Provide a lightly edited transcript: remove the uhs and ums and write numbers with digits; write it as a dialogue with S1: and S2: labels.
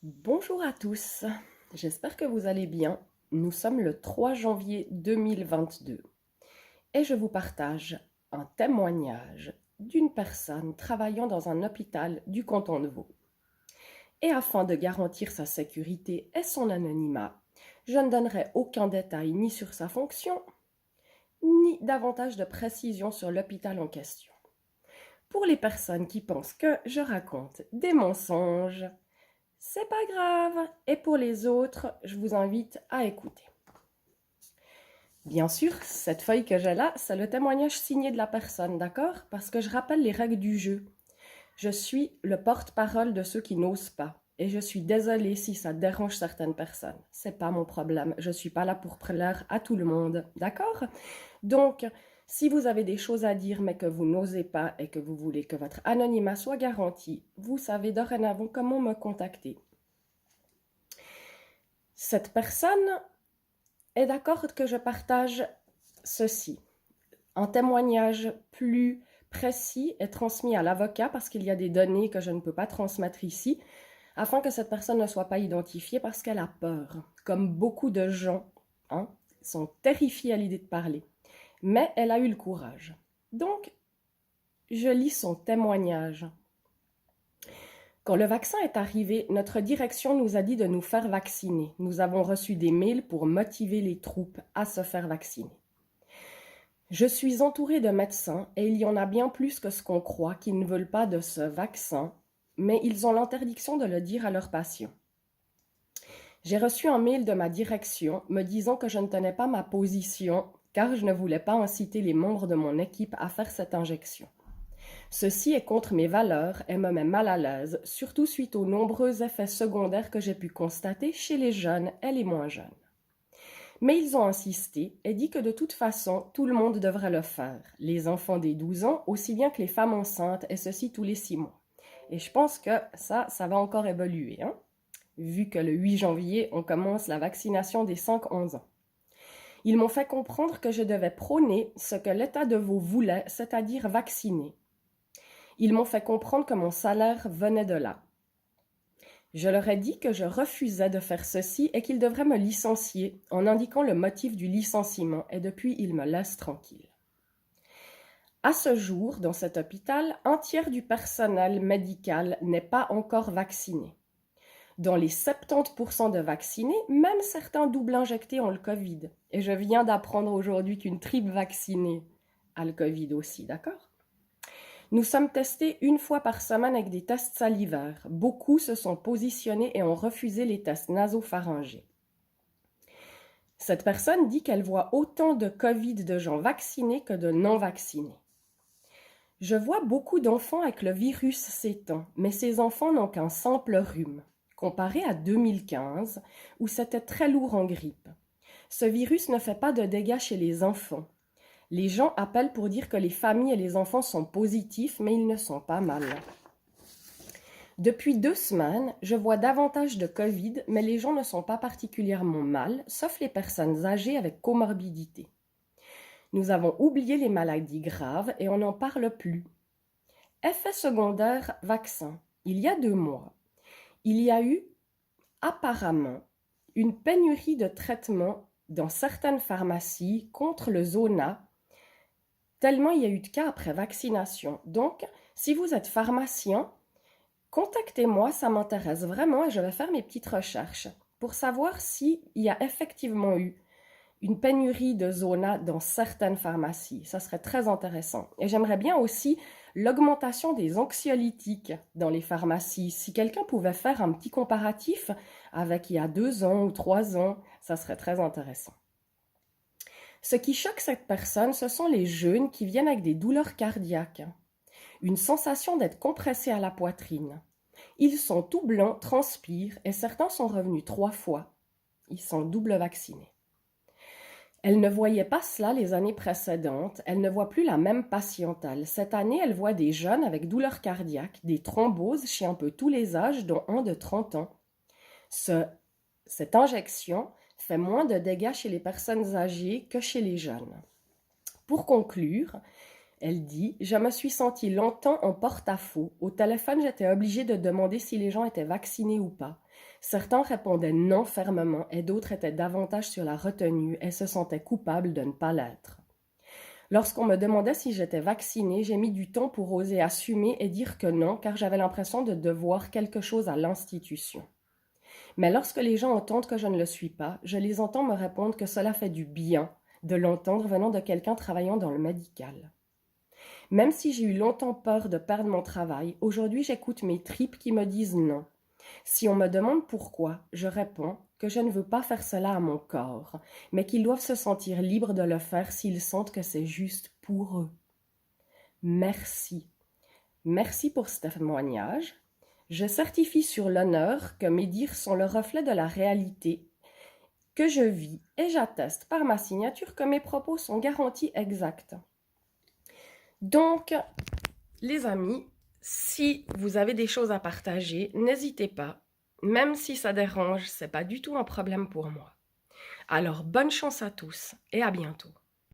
S1: Bonjour à tous, j'espère que vous allez bien. Nous sommes le 3 janvier 2022 et je vous partage un témoignage d'une personne travaillant dans un hôpital du canton de Vaud. Et afin de garantir sa sécurité et son anonymat, je ne donnerai aucun détail ni sur sa fonction, ni davantage de précision sur l'hôpital en question. Pour les personnes qui pensent que je raconte des mensonges, c'est pas grave. Et pour les autres, je vous invite à écouter. Bien sûr, cette feuille que j'ai là, c'est le témoignage signé de la personne, d'accord? Parce que je rappelle les règles du jeu. Je suis le porte-parole de ceux qui n'osent pas. Et je suis désolée si ça dérange certaines personnes. C'est pas mon problème. Je suis pas là pour plaire à tout le monde, d'accord? Donc, si vous avez des choses à dire mais que vous n'osez pas et que vous voulez que votre anonymat soit garanti, vous savez dorénavant comment me contacter. Cette personne est d'accord que je partage ceci. Un témoignage plus précis est transmis à l'avocat parce qu'il y a des données que je ne peux pas transmettre ici, afin que cette personne ne soit pas identifiée parce qu'elle a peur. Comme beaucoup de gens sont terrifiés à l'idée de parler. Mais elle a eu le courage. Donc, je lis son témoignage. Quand le vaccin est arrivé, notre direction nous a dit de nous faire vacciner. Nous avons reçu des mails pour motiver les troupes à se faire vacciner. Je suis entourée de médecins et il y en a bien plus que ce qu'on croit qui ne veulent pas de ce vaccin, mais ils ont l'interdiction de le dire à leurs patients. J'ai reçu un mail de ma direction me disant que je ne tenais pas ma position car je ne voulais pas inciter les membres de mon équipe à faire cette injection. Ceci est contre mes valeurs et me met mal à l'aise, surtout suite aux nombreux effets secondaires que j'ai pu constater chez les jeunes et les moins jeunes. Mais ils ont insisté et dit que de toute façon, tout le monde devrait le faire, les enfants des 12 ans aussi bien que les femmes enceintes, et ceci tous les 6 mois. Et je pense que ça va encore évoluer, vu que le 8 janvier, on commence la vaccination des 5-11 ans. Ils m'ont fait comprendre que je devais prôner ce que l'État de Vaud voulait, c'est-à-dire vacciner. Ils m'ont fait comprendre que mon salaire venait de là. Je leur ai dit que je refusais de faire ceci et qu'ils devraient me licencier en indiquant le motif du licenciement et depuis ils me laissent tranquille. À ce jour, dans cet hôpital, un tiers du personnel médical n'est pas encore vacciné. Dans les 70% de vaccinés, même certains doubles injectés ont le Covid. Et je viens d'apprendre aujourd'hui qu'une triple vaccinée a le Covid aussi, d'accord? Nous sommes testés une fois par semaine avec des tests salivaires. Beaucoup se sont positionnés et ont refusé les tests nasopharyngés. Cette personne dit qu'elle voit autant de Covid de gens vaccinés que de non-vaccinés. Je vois beaucoup d'enfants avec le virus s'étend, mais ces enfants n'ont qu'un simple rhume, comparé à 2015, où c'était très lourd en grippe. Ce virus ne fait pas de dégâts chez les enfants. Les gens appellent pour dire que les familles et les enfants sont positifs, mais ils ne sont pas mal. Depuis 2 semaines, je vois davantage de Covid, mais les gens ne sont pas particulièrement mal, sauf les personnes âgées avec comorbidité. Nous avons oublié les maladies graves et on n'en parle plus. Effet secondaire vaccin. Il y a 2 mois, il y a eu apparemment une pénurie de traitements dans certaines pharmacies contre le zona, tellement il y a eu de cas après vaccination. Donc, si vous êtes pharmacien, contactez-moi, ça m'intéresse vraiment et je vais faire mes petites recherches pour savoir s'il y a effectivement eu une pénurie de zona dans certaines pharmacies. Ça serait très intéressant. Et j'aimerais bien aussi l'augmentation des anxiolytiques dans les pharmacies. Si quelqu'un pouvait faire un petit comparatif avec il y a 2 ans ou 3 ans, ça serait très intéressant. Ce qui choque cette personne, ce sont les jeunes qui viennent avec des douleurs cardiaques, une sensation d'être compressés à la poitrine. Ils sont tout blancs, transpirent et certains sont revenus 3 fois. Ils sont double vaccinés. Elle ne voyait pas cela les années précédentes, elle ne voit plus la même patientèle. Cette année, elle voit des jeunes avec douleurs cardiaques, des thromboses chez un peu tous les âges, dont un de 30 ans. Cette injection fait moins de dégâts chez les personnes âgées que chez les jeunes. Pour conclure, elle dit « Je me suis sentie longtemps en porte-à-faux. Au téléphone, j'étais obligée de demander si les gens étaient vaccinés ou pas. Certains répondaient non fermement et d'autres étaient davantage sur la retenue et se sentaient coupables de ne pas l'être. Lorsqu'on me demandait si j'étais vaccinée, j'ai mis du temps pour oser assumer et dire que non, car j'avais l'impression de devoir quelque chose à l'institution. Mais lorsque les gens entendent que je ne le suis pas, je les entends me répondre que cela fait du bien de l'entendre venant de quelqu'un travaillant dans le médical. Même si j'ai eu longtemps peur de perdre mon travail, aujourd'hui j'écoute mes tripes qui me disent non. Si on me demande pourquoi, je réponds que je ne veux pas faire cela à mon corps, mais qu'ils doivent se sentir libres de le faire s'ils sentent que c'est juste pour eux. Merci. Merci pour ce témoignage. Je certifie sur l'honneur que mes dires sont le reflet de la réalité que je vis et j'atteste par ma signature que mes propos sont garantis exacts. Donc, les amis, si vous avez des choses à partager, n'hésitez pas. Même si ça dérange, c'est pas du tout un problème pour moi. Alors, bonne chance à tous et à bientôt.